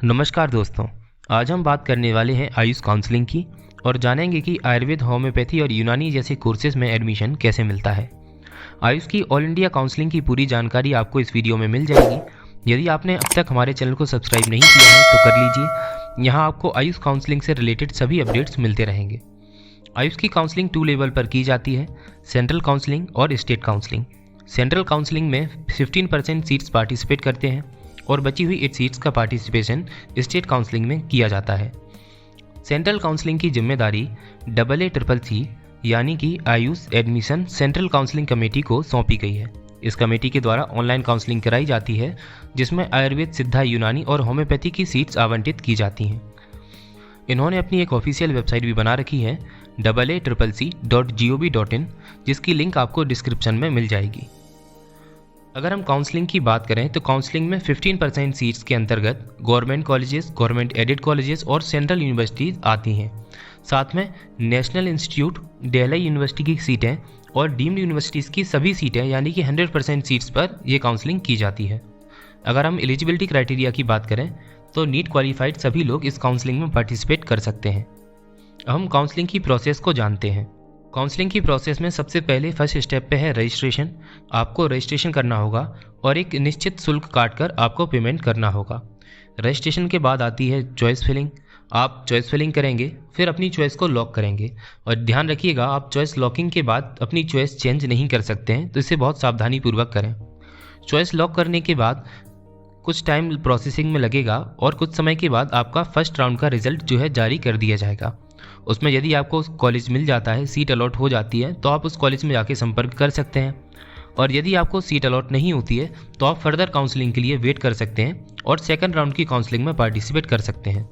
नमस्कार दोस्तों, आज हम बात करने वाले हैं आयुष काउंसलिंग की और जानेंगे कि आयुर्वेद, होम्योपैथी और यूनानी जैसे कोर्सेज में एडमिशन कैसे मिलता है। आयुष की ऑल इंडिया काउंसलिंग की पूरी जानकारी आपको इस वीडियो में मिल जाएगी। यदि आपने अब तक हमारे चैनल को सब्सक्राइब नहीं किया है तो कर लीजिए। यहाँ आपको आयुष काउंसलिंग से रिलेटेड सभी अपडेट्स मिलते रहेंगे। आयुष की काउंसलिंग 2 लेवल पर की जाती है, सेंट्रल काउंसलिंग और स्टेट काउंसलिंग। सेंट्रल काउंसलिंग में 15% सीट्स पार्टिसिपेट करते हैं और बची हुई 8 सीट्स का पार्टिसिपेशन स्टेट काउंसलिंग में किया जाता है। सेंट्रल काउंसलिंग की जिम्मेदारी AACCC यानी कि Ayush admission central counselling committee को सौंपी गई है। इस कमेटी के द्वारा ऑनलाइन काउंसलिंग कराई जाती है, जिसमें आयुर्वेद, सिद्धा, यूनानी और होम्योपैथी की सीट्स आवंटित की जाती हैं। इन्होंने अपनी एक ऑफिशियल वेबसाइट भी बना रखी है AACCC.gov.in, जिसकी लिंक आपको डिस्क्रिप्शन में मिल जाएगी। अगर हम काउंसलिंग की बात करें तो काउंसलिंग में 15% सीट्स के अंतर्गत government colleges, government aided colleges और सेंट्रल यूनिवर्सिटीज़ आती हैं। साथ में नेशनल इंस्टीट्यूट, दिल्ली यूनिवर्सिटी की सीटें और डीम्ड यूनिवर्सिटीज़ की सभी सीटें यानी कि 100% सीट्स पर यह काउंसलिंग की जाती है। अगर हम एलिजिबिलिटी क्राइटेरिया की बात करें तो नीट क्वालिफाइड सभी लोग इस काउंसलिंग में पार्टिसिपेट कर सकते हैं। अब हम काउंसलिंग की प्रोसेस को जानते हैं। काउंसलिंग की प्रोसेस में सबसे पहले फर्स्ट स्टेप पे है रजिस्ट्रेशन। आपको रजिस्ट्रेशन करना होगा और एक निश्चित शुल्क काटकर आपको पेमेंट करना होगा। रजिस्ट्रेशन के बाद आती है चॉइस फिलिंग। आप चॉइस फिलिंग करेंगे, फिर अपनी चॉइस को लॉक करेंगे और ध्यान रखिएगा आप चॉइस लॉकिंग के बाद अपनी चॉइस चेंज नहीं कर सकते हैं, तो इसे बहुत सावधानी पूर्वक करें। चॉइस लॉक करने के बाद कुछ टाइम प्रोसेसिंग में लगेगा और कुछ समय के बाद आपका फर्स्ट राउंड का रिजल्ट जो है जारी कर दिया जाएगा। उसमें यदि आपको कॉलेज मिल जाता है, सीट अलॉट हो जाती है, तो आप उस कॉलेज में जाके संपर्क कर सकते हैं। और यदि आपको सीट अलॉट नहीं होती है तो आप फर्दर काउंसलिंग के लिए वेट कर सकते हैं और सेकंड राउंड की काउंसलिंग में पार्टिसिपेट कर सकते हैं।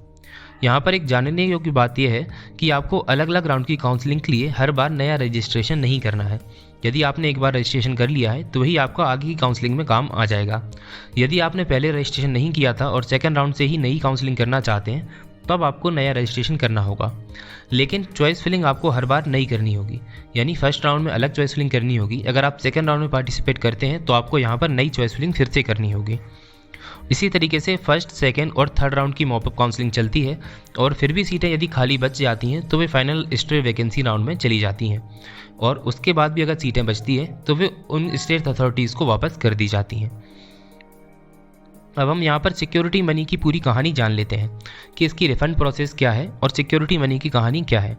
यहाँ पर एक जानने योग्य बात यह है कि आपको अलग अलग राउंड की काउंसलिंग के लिए हर बार नया रजिस्ट्रेशन नहीं करना है। यदि आपने एक बार रजिस्ट्रेशन कर लिया है तो वही आपका आगे की काउंसलिंग में काम आ जाएगा। यदि आपने पहले रजिस्ट्रेशन नहीं किया था और सेकंड राउंड से ही नई काउंसलिंग करना चाहते हैं तब आपको नया रजिस्ट्रेशन करना होगा। लेकिन चॉइस फिलिंग आपको हर बार नई करनी होगी, यानी फर्स्ट राउंड में अलग चॉइस फिलिंग करनी होगी। अगर आप सेकंड राउंड में पार्टिसिपेट करते हैं तो आपको यहाँ पर नई चॉइस फिलिंग फिर से करनी होगी। इसी तरीके से फर्स्ट, सेकंड और थर्ड राउंड की मॉपअप काउंसलिंग चलती है और फिर भी सीटें यदि खाली बच जाती हैं तो वे फाइनल स्टेट वैकेंसी राउंड में चली जाती हैं और उसके बाद भी अगर सीटें बचती हैं तो वे उन स्टेट अथॉरिटीज़ को वापस कर दी जाती हैं। अब हम यहाँ पर सिक्योरिटी मनी की पूरी कहानी जान लेते हैं कि इसकी रिफंड प्रोसेस क्या है और सिक्योरिटी मनी की कहानी क्या है।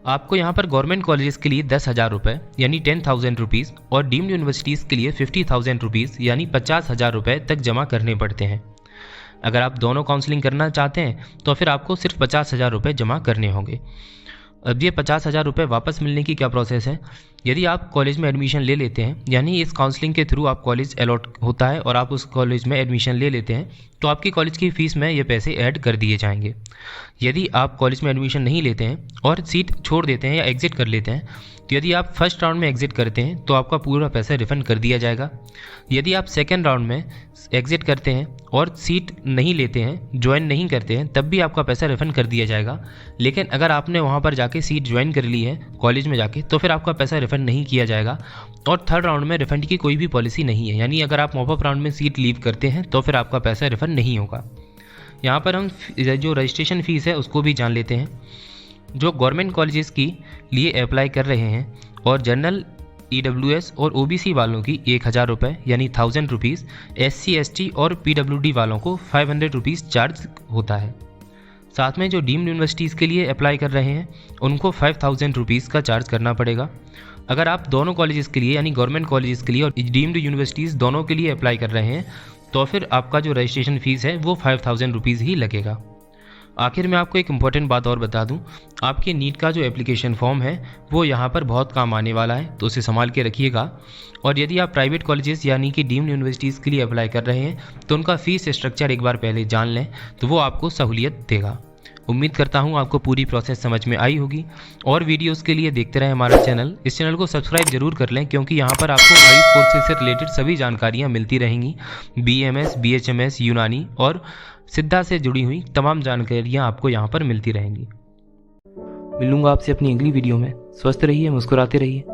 आपको यहाँ पर गवर्नमेंट कॉलेजेस के लिए 10,000 रुपये यानी 10,000 रुपीज़ और डीम्ड यूनिवर्सिटीज़ के लिए 50,000 रुपीज़ यानी 50,000 रुपये तक जमा करने पड़ते हैं। अगर आप दोनों काउंसलिंग करना चाहते हैं तो फिर आपको सिर्फ 50,000 रुपये जमा करने होंगे। अब ये 50,000 रुपये वापस मिलने की क्या प्रोसेस है? यदि आप कॉलेज में एडमिशन ले लेते हैं, यानी इस काउंसलिंग के थ्रू आप कॉलेज अलॉट होता है और आप उस कॉलेज में एडमिशन ले लेते हैं, तो आपकी कॉलेज की फ़ीस में ये पैसे ऐड कर दिए जाएंगे। यदि आप कॉलेज में एडमिशन नहीं लेते हैं और सीट छोड़ देते हैं या एग्जिट कर लेते हैं, तो यदि आप फर्स्ट राउंड में एग्जिट करते हैं तो आपका पूरा पैसा रिफंड कर दिया जाएगा। यदि आप सेकेंड राउंड में एग्जिट करते हैं और सीट नहीं लेते हैं, ज्वाइन नहीं करते हैं, तब भी आपका पैसा रिफंड कर दिया जाएगा। लेकिन अगर आपने वहाँ पर जाके सीट ज्वाइन कर ली है कॉलेज में जाके, तो फिर आपका पैसा रिफंड नहीं किया जाएगा। और थर्ड राउंड में रिफंड की कोई भी पॉलिसी नहीं है, यानी अगर आप मॉपअप राउंड में सीट लीव करते हैं तो फिर आपका पैसा रिफंड नहीं होगा। यहाँ पर हम जो रजिस्ट्रेशन फ़ीस है उसको भी जान लेते हैं। जो गवर्नमेंट कॉलेजेस की लिए अप्लाई कर रहे हैं और जनरल, EWS और OBC वालों की 1,000 रुपये यानी 1,000 रुपीज़, SC, ST और PWD वालों को 500 रुपीज़ चार्ज होता है। साथ में जो डीम्ड यूनिवर्सिटीज़ के लिए अप्लाई कर रहे हैं उनको 5,000 रुपीज़ का चार्ज करना पड़ेगा। अगर आप दोनों कॉलेजेस के लिए यानी गवर्नमेंट कॉलेजेस के लिए और डीम्ड यूनिवर्सिटीज़ दोनों के लिए अप्लाई कर रहे हैं तो फिर आपका जो रजिस्ट्रेशन फ़ीस है वो 5,000 रुपीज़ ही लगेगा। आखिर में आपको एक इम्पॉर्टेंट बात और बता दूं, आपके नीट का जो एप्लीकेशन फॉर्म है वो यहाँ पर बहुत काम आने वाला है, तो उसे संभाल के रखिएगा। और यदि आप प्राइवेट कॉलेजेस यानी कि डीम्ड यूनिवर्सिटीज़ के लिए अप्लाई कर रहे हैं तो उनका फ़ीस स्ट्रक्चर एक बार पहले जान लें, तो वो आपको सहूलियत देगा। उम्मीद करता हूँ आपको पूरी प्रोसेस समझ में आई होगी और वीडियोस के लिए देखते रहें हमारा चैनल। इस चैनल को सब्सक्राइब जरूर कर लें क्योंकि यहाँ पर आपको आयुष कोर्सेज से रिलेटेड सभी जानकारियाँ मिलती रहेंगी। BMS, BHMS, यूनानी और सिद्धा से जुड़ी हुई तमाम जानकारियाँ आपको यहाँ पर मिलती रहेंगी। मिलूंगा आपसे अपनी अगली वीडियो में। स्वस्थ रहिए, मुस्कुराते रहिए।